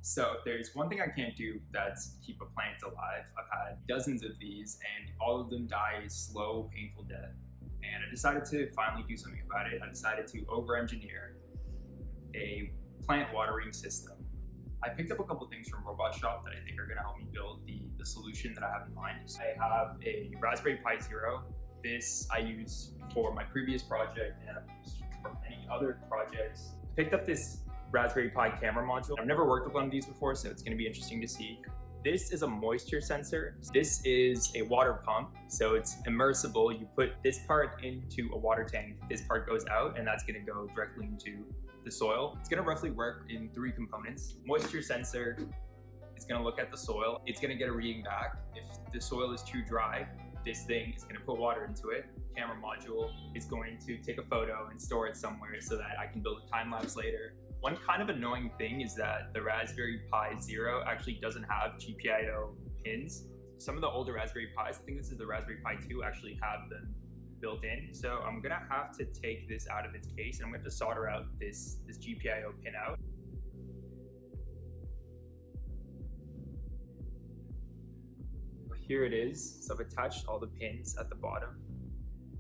So if there's one thing I can't do, that's keep a plant alive. I've had dozens of these and all of them die a slow, painful death. And I decided to finally do something about it. I decided to over-engineer a plant watering system. I picked up a couple things from Robot Shop that I think are going to help me build the solution that I have in mind. I have a Raspberry Pi Zero. This I use for my previous project and I've used for many other projects. I picked up this Raspberry Pi camera module. I've never worked with one of these before, so it's going to be interesting to see. This is a moisture sensor. This is a water pump, so it's immersible. You put this part into a water tank, this part goes out, and that's going to go directly into the soil. It's going to roughly work in 3 components. Moisture sensor is going to look at the soil. It's going to get a reading back. If the soil is too dry, this thing is going to put water into it. Camera module is going to take a photo and store it somewhere so that I can build a time lapse later. One kind of annoying thing is that the Raspberry Pi Zero actually doesn't have GPIO pins. Some of the older Raspberry Pis, I think this is the Raspberry Pi 2, actually have them built in. So I'm gonna have to take this out of its case and I'm gonna have to solder out this GPIO pin out. Here it is. So I've attached all the pins at the bottom,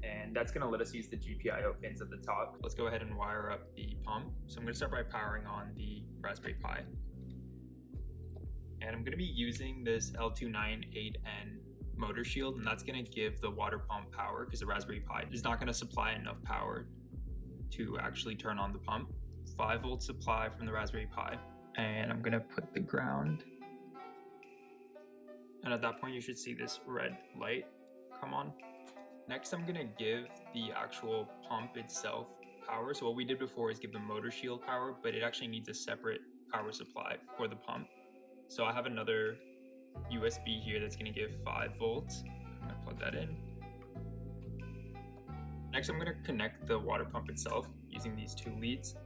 and that's gonna let us use the GPIO pins at the top. Let's go ahead and wire up the pump. So I'm gonna start by powering on the Raspberry Pi. And I'm gonna be using this L298N motor shield, and that's gonna give the water pump power because the Raspberry Pi is not gonna supply enough power to actually turn on the pump. 5-volt supply from the Raspberry Pi. And I'm gonna put the ground. And at that point, you should see this red light come on. Next, I'm gonna give the actual pump itself power. So what we did before is give the motor shield power, but it actually needs a separate power supply for the pump. So I have another USB here that's gonna give 5 volts. I'm gonna plug that in. Next, I'm gonna connect the water pump itself using these 2 leads.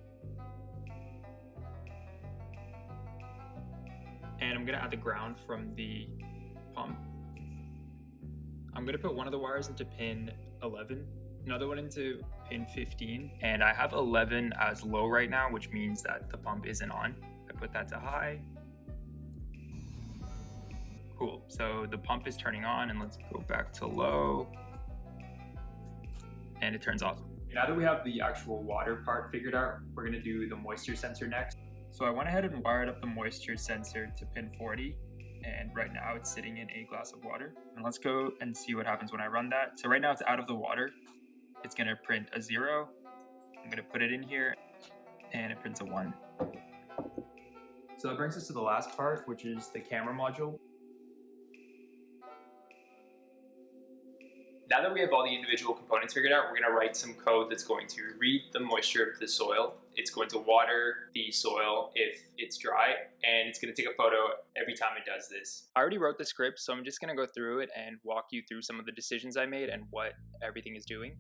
And I'm gonna add the ground from the pump. I'm gonna put one of the wires into pin 11, another one into pin 15, and I have 11 as low right now, which means that the pump isn't on. I put that to high. Cool, so the pump is turning on, and let's go back to low, and it turns off. Now that we have the actual water part figured out, we're gonna do the moisture sensor next. So I went ahead and wired up the moisture sensor to pin 40. And right now it's sitting in a glass of water. And let's go and see what happens when I run that. So right now it's out of the water. It's gonna print a 0. I'm gonna put it in here and it prints a 1. So that brings us to the last part, which is the camera module. Now that we have all the individual components figured out, we're gonna write some code that's going to read the moisture of the soil. It's going to water the soil if it's dry, and it's gonna take a photo every time it does this. I already wrote the script, so I'm just gonna go through it and walk you through some of the decisions I made and what everything is doing.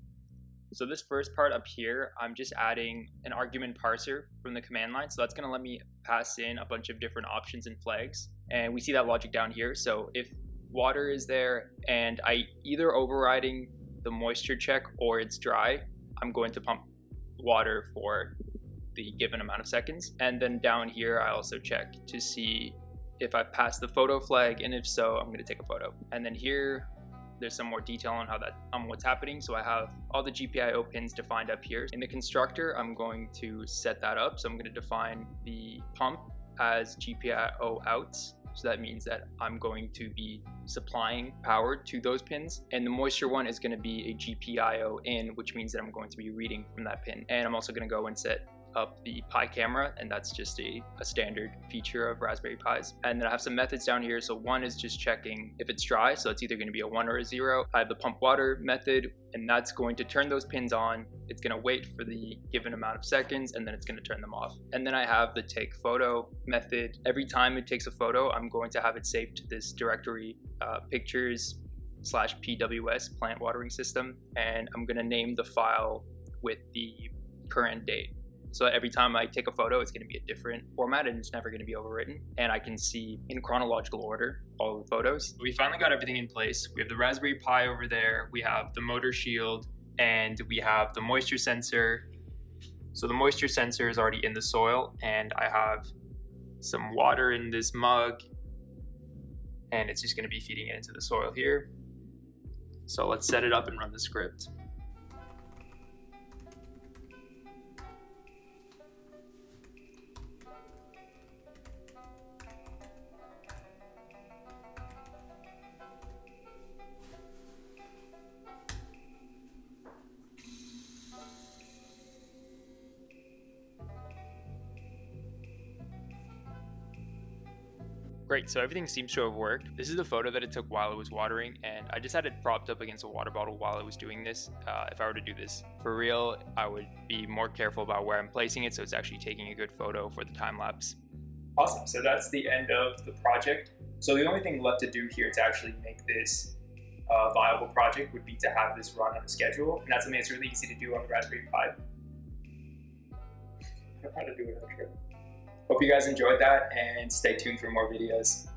So this first part up here, I'm just adding an argument parser from the command line. So that's gonna let me pass in a bunch of different options and flags. And we see that logic down here. So if water is there and I either overriding the moisture check or it's dry, I'm going to pump water for the given amount of seconds. And then down here, I also check to see if I've passed the photo flag, and if so, I'm going to take a photo. And then here, there's some more detail on how what's happening. So I have all the GPIO pins defined up here. In the constructor, I'm going to set that up. So I'm going to define the pump as GPIO outs. So that means that I'm going to be supplying power to those pins. And the moisture one is going to be a GPIO in, which means that I'm going to be reading from that pin. And I'm also going to go and set up the Pi camera, and that's just a standard feature of Raspberry Pis. And then I have some methods down here. So one is just checking if it's dry, so it's either going to be a 1 or a 0. I have the pump water method, and that's going to turn those pins on. It's going to wait for the given amount of seconds, and then it's going to turn them off. And then I have the take photo method. Every time it takes a photo, I'm going to have it saved to this directory, pictures/PWS, plant watering system, and I'm going to name the file with the current date. So every time I take a photo, it's going to be a different format and it's never going to be overwritten. And I can see in chronological order all of the photos. We finally got everything in place. We have the Raspberry Pi over there. We have the motor shield and we have the moisture sensor. So the moisture sensor is already in the soil, and I have some water in this mug, and it's just going to be feeding it into the soil here. So let's set it up and run the script. Great, so everything seems to have worked. This is the photo that it took while it was watering, and I just had it propped up against a water bottle while I was doing this. If I were to do this for real, I would be more careful about where I'm placing it so it's actually taking a good photo for the time lapse. Awesome, so that's the end of the project. So the only thing left to do here to actually make this a viable project would be to have this run on a schedule, and that's something that's really easy to do on the Raspberry Pi. I don't know how to do an outro. Hope you guys enjoyed that, and stay tuned for more videos.